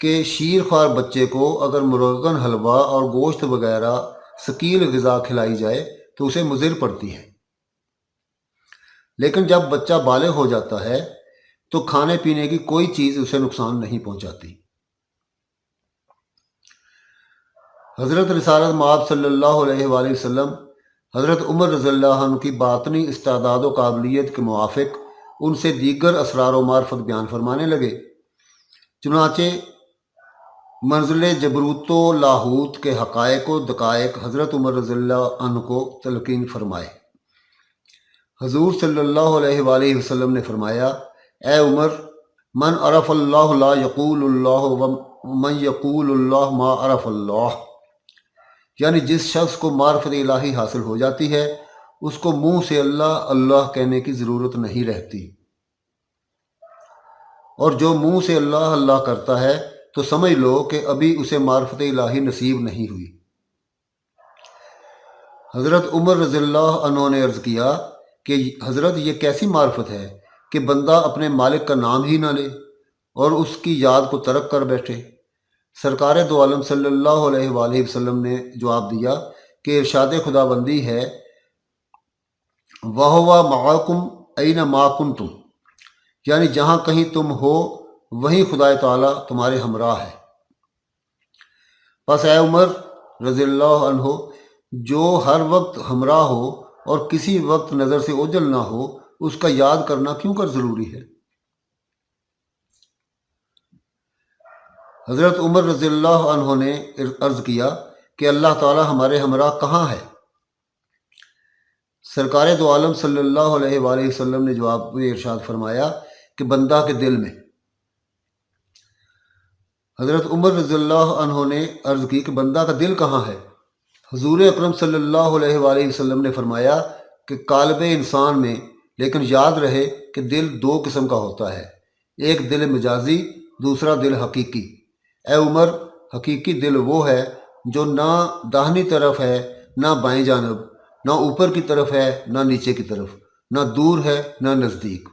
کہ شیر خوار بچے کو اگر مرغن حلوہ اور گوشت وغیرہ ثقیل غذا کھلائی جائے تو اسے مضر پڑتی ہے، لیکن جب بچہ بالغ ہو جاتا ہے تو کھانے پینے کی کوئی چیز اسے نقصان نہیں پہنچاتی۔ حضرت رسالت مآب صلی اللہ علیہ وآلہ وسلم حضرت عمر رضی اللہ عنہ کی باطنی استعداد و قابلیت کے موافق ان سے دیگر اسرار و معرفت بیان فرمانے لگے۔ چنانچہ منزل جبروت و لاہوت کے حقائق و دقائق حضرت عمر رضی اللہ عنہ کو تلقین فرمائے۔ حضور صلی اللہ علیہ وآلہ وسلم نے فرمایا، اے عمر، من عرف اللہ لا یقول اللہ ومن یقول اللہ ما عرف اللہ، یعنی جس شخص کو معرفت الہی حاصل ہو جاتی ہے اس کو منہ سے اللہ اللہ کہنے کی ضرورت نہیں رہتی، اور جو منہ سے اللہ اللہ کرتا ہے تو سمجھ لو کہ ابھی اسے معرفت الہی نصیب نہیں ہوئی۔ حضرت عمر رضی اللہ عنہ نے عرض کیا کہ حضرت یہ کیسی معرفت ہے کہ بندہ اپنے مالک کا نام ہی نہ لے اور اس کی یاد کو ترک کر بیٹھے۔ سرکار دو عالم صلی اللہ علیہ وآلہ وسلم نے جواب دیا کہ ارشاد خداوندی ہے، وَهُوَ مَعَكُمْ أَيْنَ مَا كُنْتُمْ، یعنی جہاں کہیں تم ہو وہیں خدا تعالیٰ تمہارے ہمراہ ہے۔ پس اے عمر رضی اللہ عنہ، جو ہر وقت ہمراہ ہو اور کسی وقت نظر سے اوجھل نہ ہو، اس کا یاد کرنا کیوں کر ضروری ہے؟ حضرت عمر رضی اللہ عنہ نے عرض کیا کہ اللہ تعالیٰ ہمارے ہمراہ کہاں ہے؟ سرکار دو عالم صلی اللہ علیہ وآلہ وسلم نے جواب میں ارشاد فرمایا کہ بندہ کے دل میں۔ حضرت عمر رضی اللہ عنہ نے عرض کی کہ بندہ کا دل کہاں ہے؟ حضور اکرم صلی اللہ علیہ وآلہ وسلم نے فرمایا کہ قالب انسان میں، لیکن یاد رہے کہ دل دو قسم کا ہوتا ہے، ایک دل مجازی، دوسرا دل حقیقی۔ اے عمر، حقیقی دل وہ ہے جو نہ داہنی طرف ہے نہ بائیں جانب، نہ اوپر کی طرف ہے نہ نیچے کی طرف، نہ دور ہے نہ نزدیک۔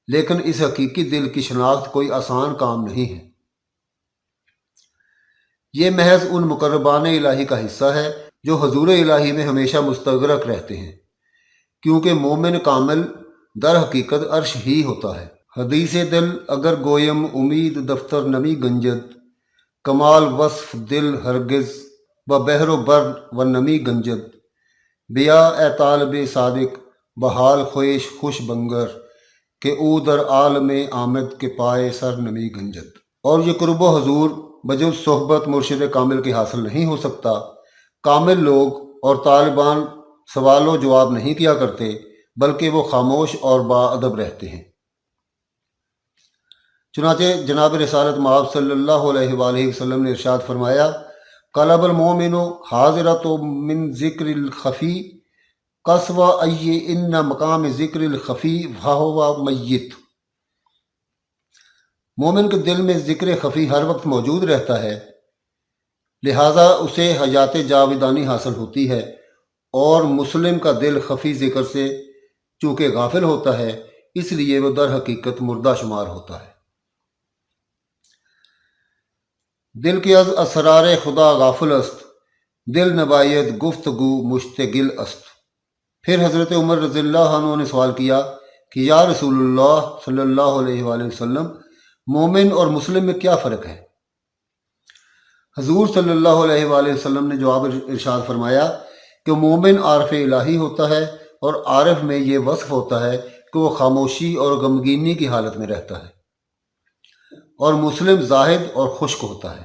لیکن اس حقیقی دل کی شناخت کوئی آسان کام نہیں ہے۔ یہ محض ان مقربان الہی کا حصہ ہے جو حضور الہی میں ہمیشہ مستغرق رہتے ہیں، کیونکہ مومن کامل در حقیقت عرش ہی ہوتا ہے۔ حدیث دل اگر گویم امید دفتر نمی گنجد، کمال وصف دل ہرگز و بحر و بر و نمی گنجد، بیا اے طالب صادق بحال خویش خوش بنگر، کہ او در عالم آمد کے پائے سر نمی گنجد۔ اور یہ قرب و حضور بجز صحبت مرشد کامل کی حاصل نہیں ہو سکتا۔ کامل لوگ اور طالبان سوال و جواب نہیں کیا کرتے، بلکہ وہ خاموش اور باادب رہتے ہیں۔ چنانچہ جناب رسالت مآب صلی اللہ علیہ وآلہ وسلم نے ارشاد فرمایا، قلب المومن حاضرۃ من ذکر الخفی قصو ای ان مقام ذکر الخفی فہو میت۔ مومن کے دل میں ذکر خفی ہر وقت موجود رہتا ہے، لہٰذا اسے حیات جاودانی حاصل ہوتی ہے، اور مسلم کا دل خفی ذکر سے چونکہ غافل ہوتا ہے، اس لیے وہ در حقیقت مردہ شمار ہوتا ہے۔ دل کی از اسرار خدا غافل است، دل نبایت گفتگو مشتغل است۔ پھر حضرت عمر رضی اللہ عنہ نے سوال کیا کہ یا رسول اللہ صلی اللہ علیہ وآلہ وسلم، مومن اور مسلم میں کیا فرق ہے؟ حضور صلی اللہ علیہ وآلہ وسلم نے جواب ارشاد فرمایا کہ مومن عارف الہی ہوتا ہے، اور عارف میں یہ وصف ہوتا ہے کہ وہ خاموشی اور غمگینی کی حالت میں رہتا ہے، اور مسلم زاہد اور خشک ہوتا ہے۔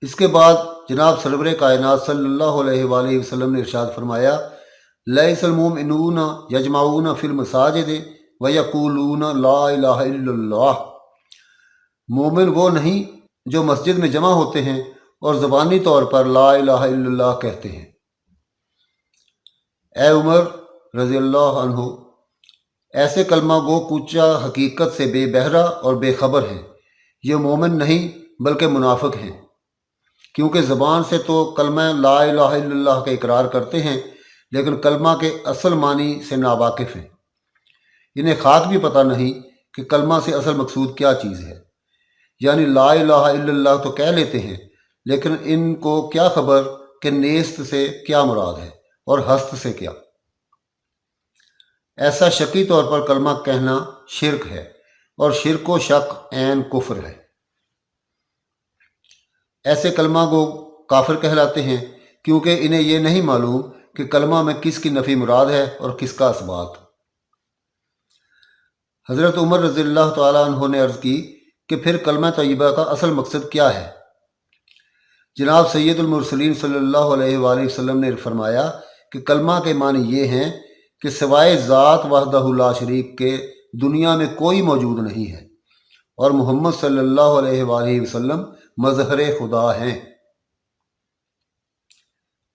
اس کے بعد جناب سرور کائنات صلی اللہ علیہ وآلہ وسلم نے ارشاد فرمایا، لیس المؤمنون یجمعون فی المساجد ویقولون لا الہ الا اللہ۔ مومن وہ نہیں جو مسجد میں جمع ہوتے ہیں اور زبانی طور پر لا الہ الا اللہ کہتے ہیں۔ اے عمر رضی اللہ عنہ، ایسے کلمہ گو کوچا حقیقت سے بے بہرہ اور بے خبر ہیں، یہ مومن نہیں بلکہ منافق ہیں، کیونکہ زبان سے تو کلمہ لا الہ الا اللہ کا اقرار کرتے ہیں، لیکن کلمہ کے اصل معنی سے ناواقف ہیں۔ انہیں خاک بھی پتہ نہیں کہ کلمہ سے اصل مقصود کیا چیز ہے، یعنی لا الہ الا اللہ تو کہہ لیتے ہیں، لیکن ان کو کیا خبر کہ نیست سے کیا مراد ہے اور ہست سے کیا۔ ایسا شکی طور پر کلمہ کہنا شرک ہے، اور شرک و شک عین کفر ہے۔ ایسے کلمہ کو کافر کہلاتے ہیں کیونکہ انہیں یہ نہیں معلوم کہ کلمہ میں کس کی نفی مراد ہے اور کس کا اثبات۔ حضرت عمر رضی اللہ تعالیٰ عنہ نے عرض کی کہ پھر کلمہ طیبہ کا اصل مقصد کیا ہے؟ جناب سید المرسلین صلی اللہ علیہ وآلہ وسلم نے فرمایا کہ کلمہ کے معنی یہ ہیں کہ سوائے ذات وحدہ لا شریک کے دنیا میں کوئی موجود نہیں ہے، اور محمد صلی اللہ علیہ وآلہ وسلم مظہر خدا ہیں۔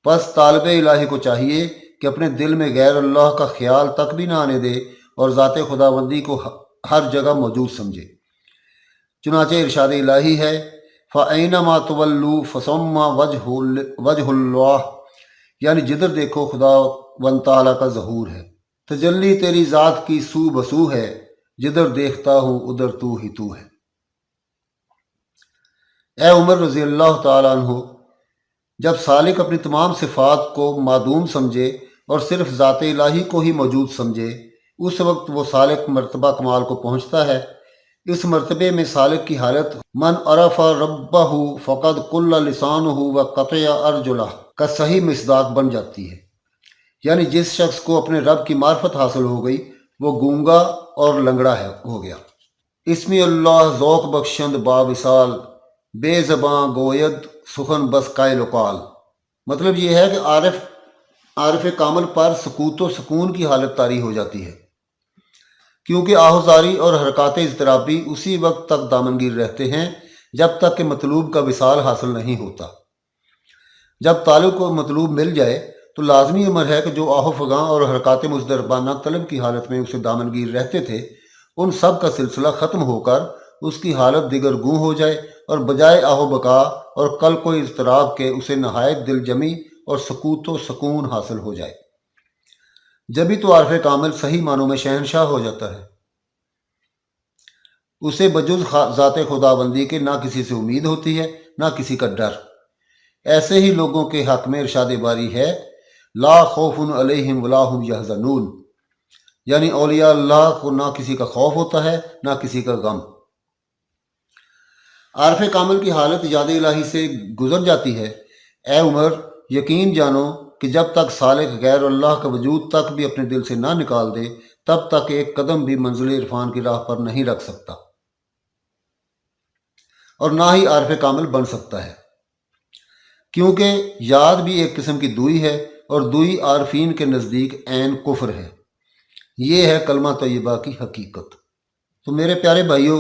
پس طالب الہی کو چاہیے کہ اپنے دل میں غیر اللہ کا خیال تک بھی نہ آنے دے اور ذات خداوندی کو ہر جگہ موجود سمجھے۔ چنانچہ ارشاد الہی ہے فَأَيْنَمَا تُوَلُّوا فَثَمَّ وَجْهُ اللَّهِ، یعنی جدھر دیکھو خدا ون تعالیٰ کا ظہور ہے، تجلی تیری ذات کی سو بسو ہے، جدھر دیکھتا ہوں ادھر تو ہی تو ہے۔ اے عمر رضی اللہ تعالیٰ عنہ، جب سالک اپنی تمام صفات کو معدوم سمجھے اور صرف ذات الہی کو ہی موجود سمجھے، اس وقت وہ سالک مرتبہ کمال کو پہنچتا ہے۔ اس مرتبے میں سالک کی حالت من عرف ربہ فقد کل لسانہ و قطع ارجلہ کا صحیح مصداق بن جاتی ہے، یعنی جس شخص کو اپنے رب کی معرفت حاصل ہو گئی وہ گونگا اور لنگڑا ہو گیا۔ اسمی اللہ ذوق بخشند با وصال، بے زباں گوید سخن بس قائل وقال۔ مطلب یہ ہے کہ عارف کامل پر سکوت و سکون کی حالت طاری ہو جاتی ہے، کیونکہ آہوزاری اور حرکات اضطرابی اسی وقت تک دامنگیر رہتے ہیں جب تک کہ مطلوب کا وصال حاصل نہیں ہوتا۔ جب طالب کو مطلوب مل جائے تو لازمی امر ہے کہ جو آہو فگاں اور حرکات مضطربانہ طلب کی حالت میں اسے دامنگیر رہتے تھے، ان سب کا سلسلہ ختم ہو کر اس کی حالت دیگر گوں ہو جائے، اور بجائے آہو بقا اور کل کوئی اضطراب کے اسے نہایت دل جمی اور سکوت و سکون حاصل ہو جائے۔ جبھی تو عارف کامل صحیح معنوں میں شہنشاہ ہو جاتا ہے۔ اسے بجز ذات خداوندی کے نہ کسی سے امید ہوتی ہے نہ کسی کا ڈر۔ ایسے ہی لوگوں کے حق میں ارشاد باری ہے لا خوف علیہم ولا هم یحزنون، یعنی اولیاء اللہ کو نہ کسی کا خوف ہوتا ہے نہ کسی کا غم۔ عارف کامل کی حالت یاد الہی سے گزر جاتی ہے۔ اے عمر، یقین جانو کہ جب تک سالک غیر اللہ کا وجود تک بھی اپنے دل سے نہ نکال دے، تب تک ایک قدم بھی منزل عرفان کی راہ پر نہیں رکھ سکتا، اور نہ ہی عارف کامل بن سکتا ہے، کیونکہ یاد بھی ایک قسم کی دوئی ہے، اور دوئی عارفین کے نزدیک عین کفر ہے۔ یہ ہے کلمہ طیبہ کی حقیقت۔ تو میرے پیارے بھائیوں،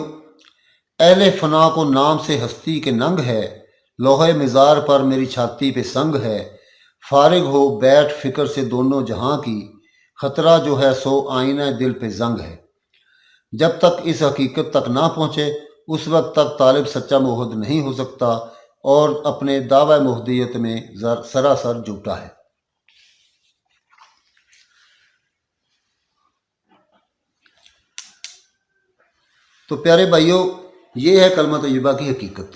اہل فنا کو نام سے ہستی کے ننگ ہے، لوہے مزار پر میری چھاتی پہ سنگ ہے، فارغ ہو بیٹھ فکر سے دونوں جہاں کی، خطرہ جو ہے سو آئینہ دل پہ زنگ ہے۔ جب تک اس حقیقت تک نہ پہنچے اس وقت تک طالب سچا موحد نہیں ہو سکتا، اور اپنے دعوی موحدیت میں سراسر جھوٹا ہے۔ تو پیارے بھائیوں، یہ ہے کلمہ طیبہ کی حقیقت۔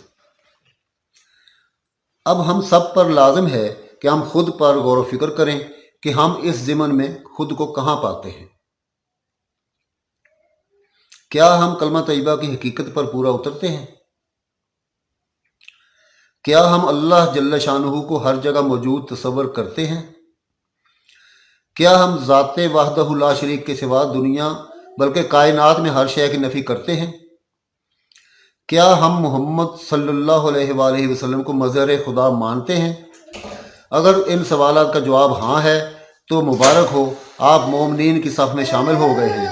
اب ہم سب پر لازم ہے کہ ہم خود پر غور و فکر کریں کہ ہم اس ضمن میں خود کو کہاں پاتے ہیں۔ کیا ہم کلمہ طیبہ کی حقیقت پر پورا اترتے ہیں؟ کیا ہم اللہ جل شانہ کو ہر جگہ موجود تصور کرتے ہیں؟ کیا ہم ذات وحدہ لا شریک کے سوا دنیا بلکہ کائنات میں ہر شے کی نفی کرتے ہیں؟ کیا ہم محمد صلی اللہ علیہ وآلہ وسلم کو مظہر خدا مانتے ہیں؟ اگر ان سوالات کا جواب ہاں ہے تو مبارک ہو، آپ مومنین کی صف میں شامل ہو گئے ہیں۔